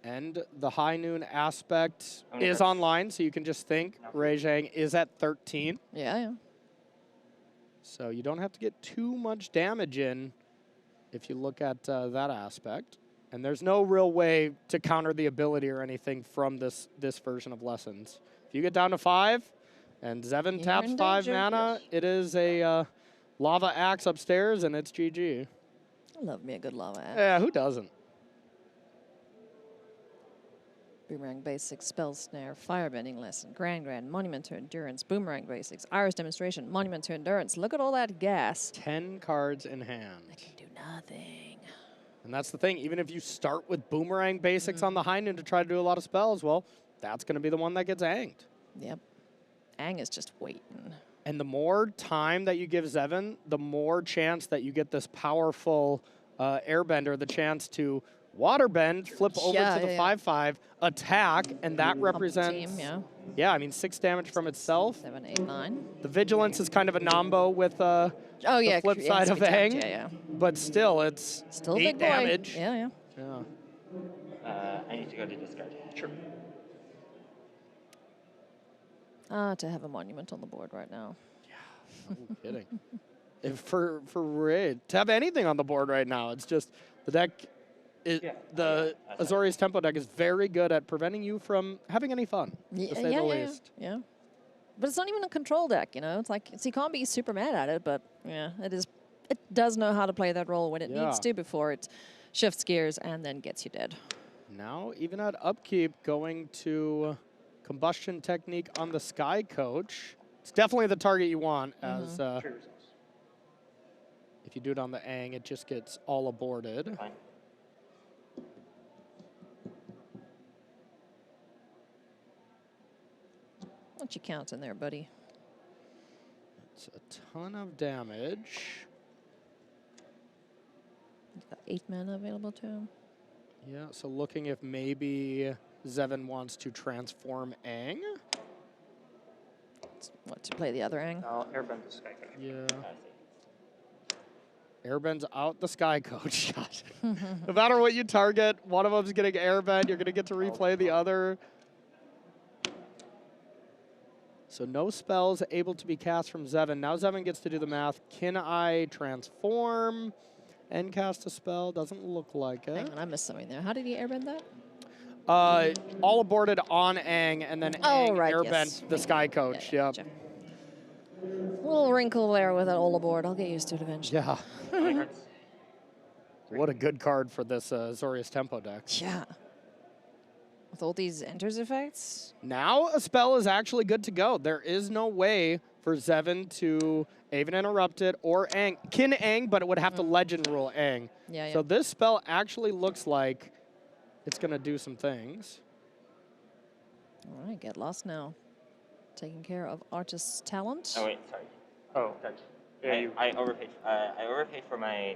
And the High Noon aspect is online, so you can just think Rui Zhang is at 13. Yeah. So you don't have to get too much damage in if you look at that aspect. And there's no real way to counter the ability or anything from this version of Lessons. If you get down to 5 and Zevin taps 5 mana, it is a lava axe upstairs and it's GG. I love me a good lava axe. Yeah, who doesn't? Boomerang Basics, Spell Snare, Firebending Lesson, Grand, Monument to Endurance, Boomerang Basics, Iris Demonstration, Monument to Endurance. Look at all that gas. 10 cards in hand. I can do nothing. And that's the thing. Even if you start with Boomerang Basics on the High Noon to try to do a lot of spells, well, that's going to be the one that gets anged. Yep. Aang is just waiting. And the more time that you give Zevin, the more chance that you get this powerful airbender, the chance to waterbend, flip over to the 5/5, attack, and that represents... Team, I mean, 6 damage from itself. 7, 8, 9. The Vigilance is kind of a nombo with the flip side of Aang. But still, it's still 8 big boy. damage. Yeah. I need to go to discard. Sure. To have a monument on the board right now. Yeah, no kidding. If for Rui to have anything on the board right now, it's just the deck. The Azorius Tempo deck is very good at preventing you from having any fun, to say the least. Yeah. But it's not even a control deck, you know. It's like, so you can't be super mad at it, but yeah, it does know how to play that role when it needs to before it shifts gears and then gets you dead. Now, even at upkeep, going to Combustion Technique on the Sky Coach. It's definitely the target you want, as if you do it on the Aang, it just gets all aborted. Fine. What you count in there, buddy? It's a ton of damage. He's got 8 mana available to him. Yeah, so looking if maybe Zevin wants to transform Aang. What, to play the other Aang? I'll airbend the Sky Coach. Yeah. Airbend's out the Sky Coach. No matter what you target, one of them's getting airbend. You're going to get to replay the other. So no spells able to be cast from Zevin. Now Zevin gets to do the math. Can I transform and cast a spell? Doesn't look like it. Hang on, I missed something there. How did he airbend that? All aborted on Aang, and then Aang airbent the Sky Coach. Yeah, yep. gotcha. Little wrinkle there with it all aboard. I'll get used to it eventually. Yeah. What a good card for this Azorius Tempo deck. Yeah. With all these enters effects. Now a spell is actually good to go. There is no way for Zevin to even interrupt it or Aang. Kin Aang, but it would have to legend rule Aang. Yeah, So yeah. this spell actually looks like it's going to do some things. All right, get lost now. Taking care of Artist's Talent. Oh wait, sorry. Oh, yeah, I overpaid. I overpaid for my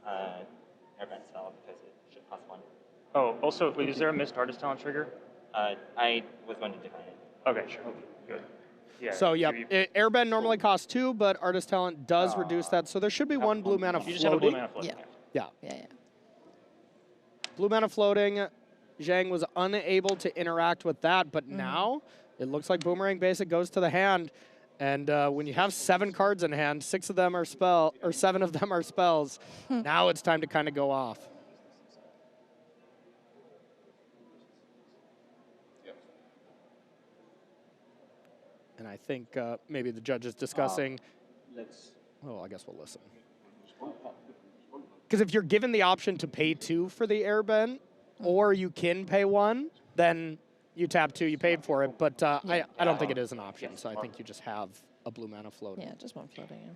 airbend spell because it should cost 1. oh, also, wait, is there a missed artist talent trigger? I was going to decline it. Okay, sure. Okay, good. Yeah. So, yeah, you Airbend normally costs 2, but Artist Talent does reduce that. So there should be 1 blue mana just have a blue floating. mana floating. Yeah. Yeah. Yeah, yeah. Blue mana floating. Zhang was unable to interact with that, but now it looks like Boomerang Basic goes to the hand. And when you have 7 cards in hand, 6 of them are 7 of them are spells. Now it's time to kind of go off. And I think maybe the judge is discussing. Well, I guess we'll listen. Because if you're given the option to pay 2 for the airbend, or you can pay 1, then you tap 2, you paid for it. But I don't think it is an option, so I think you just have a blue mana floating. Yeah, just 1 floating, yeah.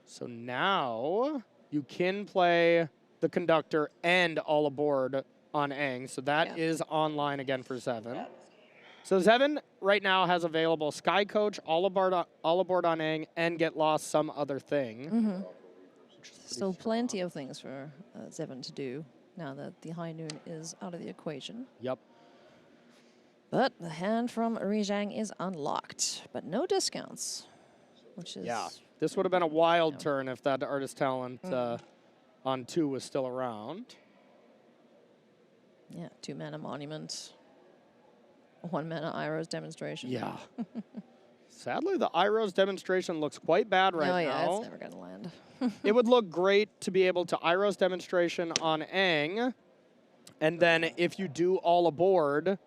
So now you can play the Conductor and All Aboard on Aang, so that is online again for Zevin. So Zevin right now has available Sky Coach, All Aboard on Aang, and Get Lost some other thing. Still plenty of things for Zevin to do now that the High Noon is out of the equation. Yep. But the hand from Rui Zhang is unlocked, but no discounts, which is... Yeah. This would have been a wild turn if that Artist Talent on 2 was still around. Yeah, 2 mana Monument, 1 mana Iroh's Demonstration. Yeah. Sadly, the Iroh's Demonstration looks quite bad right oh, yeah, now. it's never going to land. It would look great to be able to Iroh's Demonstration on Aang, and then if you do All Aboard,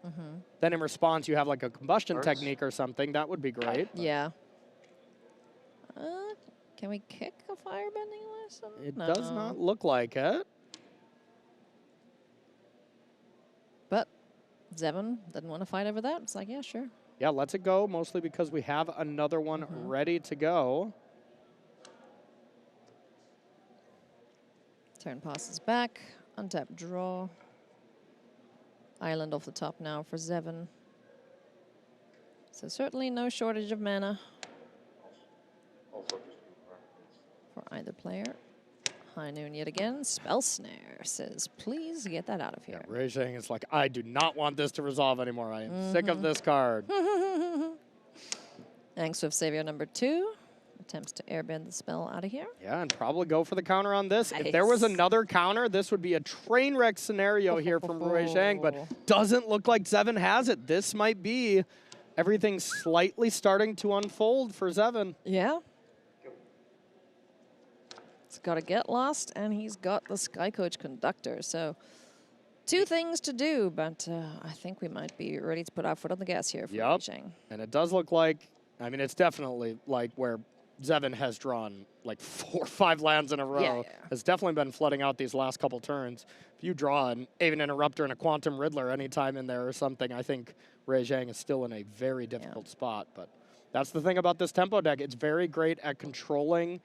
then in response you have like a combustion technique or something. That would be great. Yeah. Can we kick a firebending lesson? It No. does not look like it. But Zevin didn't want to fight over that. It's like, yeah, sure. Yeah, lets it go, mostly because we have another one ready to go. Turn passes back. Untap draw. Island off the top now for Zevin. So certainly no shortage of mana for either player. High Noon yet again. Spell Snare says, please get that out of here. Rui Zhang is like, I do not want this to resolve anymore. I am sick of this card. Aang Swift Savior number 2 attempts to airbend the spell out of here. Yeah, and probably go for the counter on this. If there was another counter, this would be a train wreck scenario here from Rui Zhang, but doesn't look like Zevin has it. This might be everything slightly starting to unfold for Zevin. Yeah. He's got to get lost, and he's got the Sky Coach Conductor. So 2 things to do, but I think we might be ready to put our foot on the gas here for Rui Zhang. And it does look like, I mean, it's definitely like where Zevin has drawn like 4 or 5 lands in a row. Yeah. Has definitely been flooding out these last couple turns. If you draw an Aven Interrupter and a Quantum Riddler anytime in there or something, I think Rui Zhang is still in a very difficult spot. But that's the thing about this tempo deck. It's very great at controlling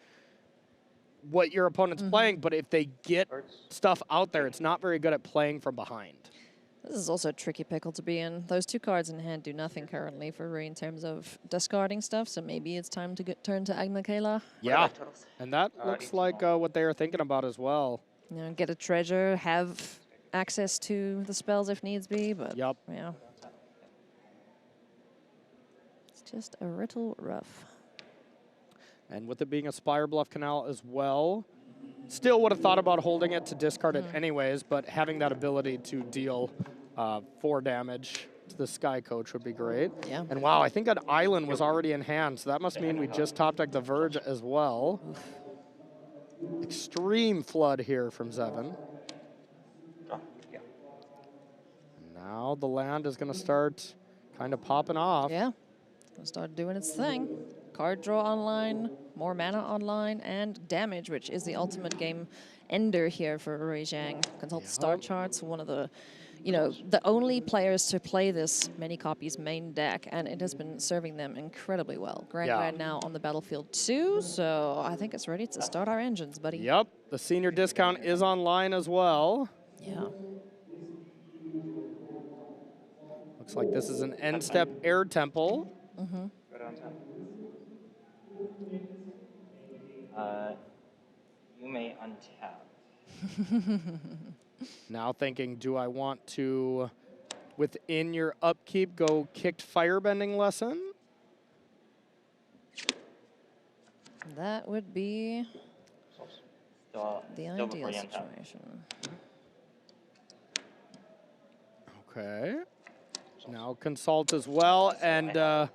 what your opponent's playing, but if they get stuff out there, it's not very good at playing from behind. This is also a tricky pickle to be in. Those 2 cards in hand do nothing currently for Rui in terms of discarding stuff, so maybe it's time to turn to Agna Kayla. Yeah, and that looks like what they are thinking about as well. You know, get a treasure, have access to the spells if needs be, but yeah. It's just a little rough. And with it being a Spire Bluff Canal as well, still would have thought about holding it to discard it anyways, but having that ability to deal 4 damage to the Sky Coach would be great. Yeah. And wow, I think an Island was already in hand, so that must mean we just top decked the Verge as well. Extreme flood here from Zevin. Now the land is going to start kind of popping off. Yeah, it's going to start doing its thing. Card draw online, more mana online, and damage, which is the ultimate game ender here for Rui Zhang. Consult star charts, one of the you know, the only players to play this many copies main deck, and it has been serving them incredibly well. Grand now on the battlefield too, so I think it's ready to start our engines, buddy. Yep, the senior discount is online as well. Yeah. Looks like this is an end step air temple. Mm-hmm. Go down 10. You may untap. Now thinking, do I want to, within your upkeep, go kicked firebending lesson? That would be Still, the still ideal before you untap. situation. Okay. Now consult as well, and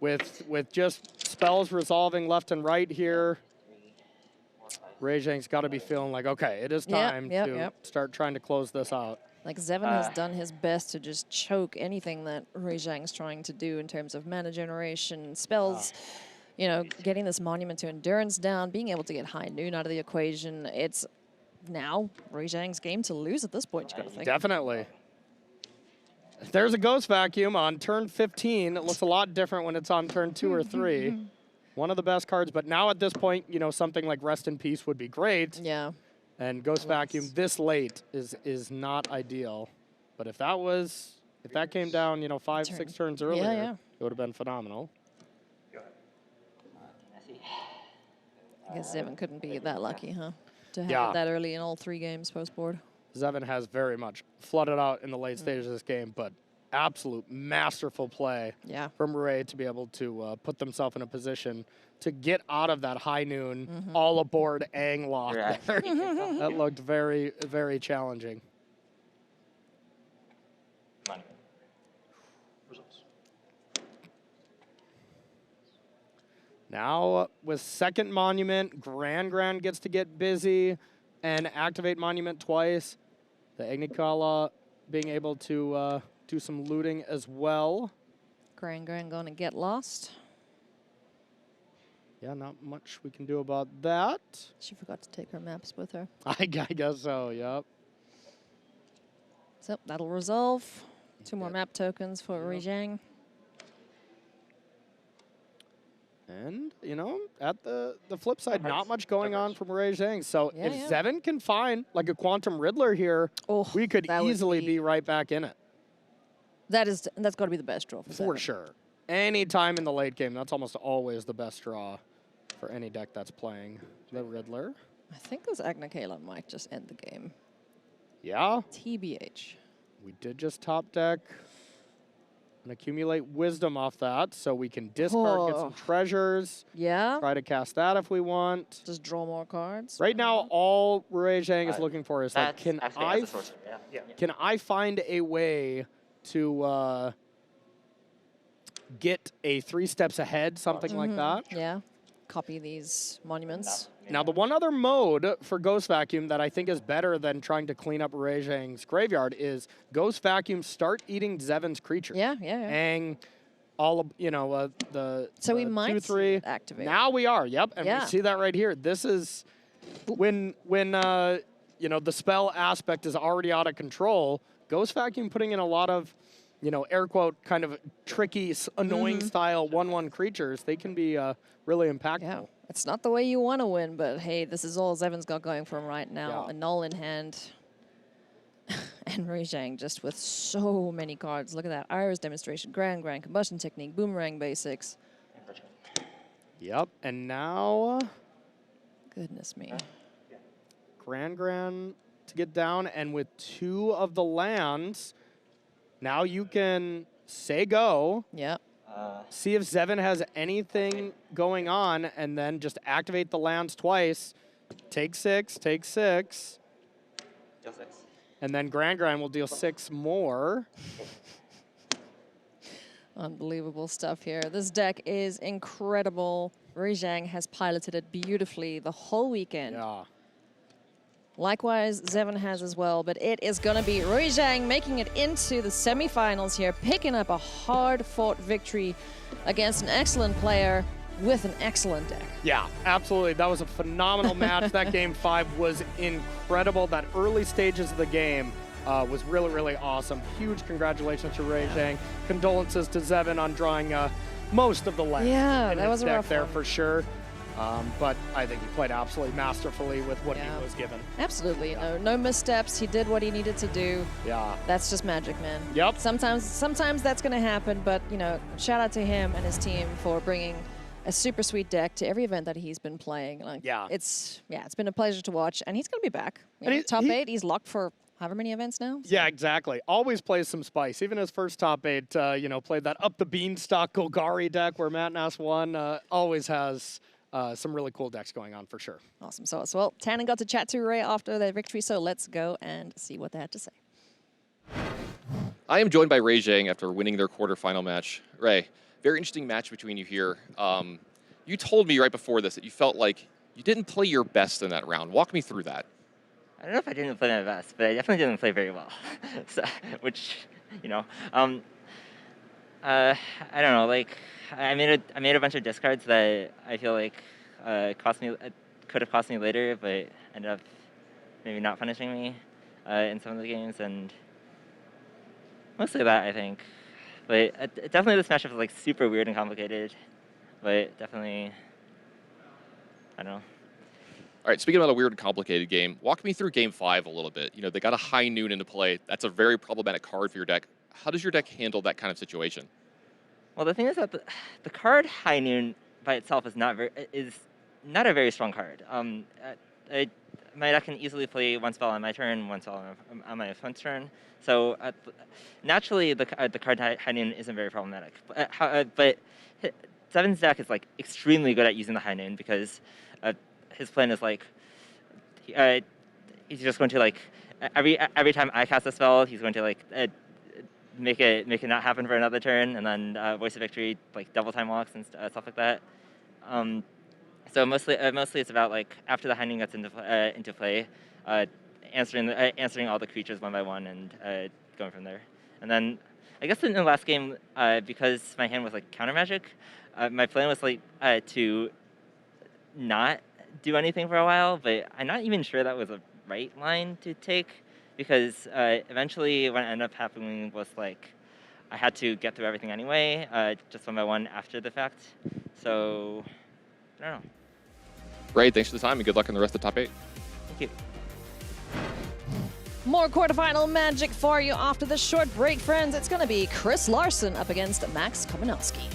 with just spells resolving left and right here, 3, 4, 5, Rui Zhang's got to be feeling like, okay, it is Yep, time yep, to yep. start trying to close this out. Like Zevin has done his best to just choke anything that Rui Zhang's trying to do in terms of mana generation, spells, you know, getting this Monument to Endurance down, being able to get High Noon out of the equation. It's now Rui Zhang's game to lose at this point, you gotta think. Definitely. There's a Ghost Vacuum on turn 15. It looks a lot different when it's on turn 2 or 3. One of the best cards, but now at this point, you know, something like Rest in Peace would be great. Yeah. And Ghost Vacuum this late is not ideal. But if that came down, you know, 5, 6 turns earlier, yeah. it would have been phenomenal. Can I see? I guess Zevin couldn't be that lucky, huh? To have Yeah. it that early in all 3 games post-board. Zevin has very much flooded out in the late stages of this game, but absolute masterful play Yeah. from Rui to be able to put themselves in a position to get out of that High Noon, all aboard Aang lock Yeah. there. That looked very, very challenging. Monument. Results. Now with second Monument, Grand gets to get busy and activate Monument twice. The Agnikala being able to do some looting as well. Grand gonna get lost. Yeah, not much we can do about that. She forgot to take her maps with her. I guess so, yep. So that'll resolve. 2 more map tokens for Rui Zhang. And, you know, at the flip side, not much going on from Rui Zhang. So Yeah, if yeah. Zevin can find like a Quantum Riddler here, Oh, we could that would easily be- be right back in it. That's got to be the best draw for For Zevin. sure. Any time in the late game, that's almost always the best draw for any deck that's playing the Riddler. I think this Agnikala might just end the game. Yeah, TBH. we did just top deck and accumulate wisdom off that, so we can discard, get some Oh. treasures, Yeah. try to cast that if we want. Just draw more cards. Right now, all Rui Zhang is looking for is like, That's can actually I as a sorcerer, yeah. Yeah. can I find a way to get a 3 steps ahead, something like that? Yeah. Copy these monuments. Now, the one other mode for Ghost Vacuum that I think is better than trying to clean up Rui Zhang's graveyard is Ghost Vacuum start eating Zevin's creatures. Yeah. Aang, all of, you know, the So we the might 2, see 3. it activate. Now we are, yep, and Yeah. we see that right here. This is when you know, the spell aspect is already out of control. Ghost Vacuum putting in a lot of, you know, air quote, kind of tricky, annoying style 1/1 creatures. They can be really impactful. Yeah. It's not the way you want to win, but hey, this is all Zevin's got going for him right now. Yeah. A null in hand. And Rui Zhang just with so many cards. Look at that. Iris Demonstration, Grand, Combustion Technique, Boomerang Basics. Yep, and now Goodness me. Grand to get down, and with 2 of the lands, now you can say go, Yep. see if Zevin has anything going on, and then just activate the lands twice. Take 6, Deal 6. and then Grand will deal 6 more. Unbelievable stuff here. This deck is incredible. Rui Zhang has piloted it beautifully the whole weekend. Yeah. Likewise, Zevin has as well, but it is going to be Rui Zhang making it into the semifinals here, picking up a hard-fought victory against an excellent player with an excellent deck. Yeah, absolutely. That was a phenomenal match. That game 5 was incredible. That early stages of the game was really, really awesome. Huge congratulations to Rui Zhang. Condolences to Zevin on drawing most of the leg Yeah, in that his was a deck rough there one. for sure. But I think he played absolutely masterfully with what he was given. Absolutely. No missteps. He did what he needed to do. Yeah. That's just magic, man. Yep. Sometimes that's going to happen, but, you know, shout out to him and his team for bringing a super sweet deck to every event that he's been playing. Like, Yeah. It's been a pleasure to watch, and he's going to be back. You know, top 8, he's locked for however many events now. Yeah, exactly. Always plays some spice. Even his first top 8, played that up the beanstalk Golgari deck where Matt Nass won. Always has some really cool decks going on for sure. Awesome sauce. Well, Tannen got to chat to Ray after their victory, so let's go and see what they had to say. I am joined by Rui Zhang after winning their quarterfinal match. Ray, very interesting match between you here. You told me right before this that you felt like you didn't play your best in that round. Walk me through that. I don't know if I didn't play my best, but I definitely didn't play very well. So, which, I don't know. Like, I made a bunch of discards that I feel like could have cost me later, but ended up maybe not punishing me in some of the games, and mostly that, I think. But definitely this matchup was like super weird and complicated, but definitely, I don't know. All right, speaking about a weird and complicated game, walk me through Game 5 a little bit. You know, they got a high noon into play. That's a very problematic card for your deck. How does your deck handle that kind of situation? Well, the thing is that the card High Noon by itself is not a very strong card. My deck can easily play one spell on my turn, one spell on my opponent's turn. So naturally, the card High Noon isn't very problematic. But Zevin's deck is like extremely good at using the High Noon because his plan is like he's just going to like every time I cast a spell, he's going to like make it not happen for another turn, and then Voice of Victory like double time walks and stuff like that. So mostly it's about like after the High Noon gets into play, answering all the creatures one by one and going from there. And then I guess in the last game, because my hand was like counter magic, my plan was like to not do anything for a while, but I'm not even sure that was a right line to take, because eventually what ended up happening was like I had to get through everything anyway, just one by one after the fact. So I don't know. Ray, thanks for the time and good luck in the rest of the top 8. Thank you. More quarterfinal magic for you after this short break, friends. It's going to be Chris Larson up against Max Komanowski.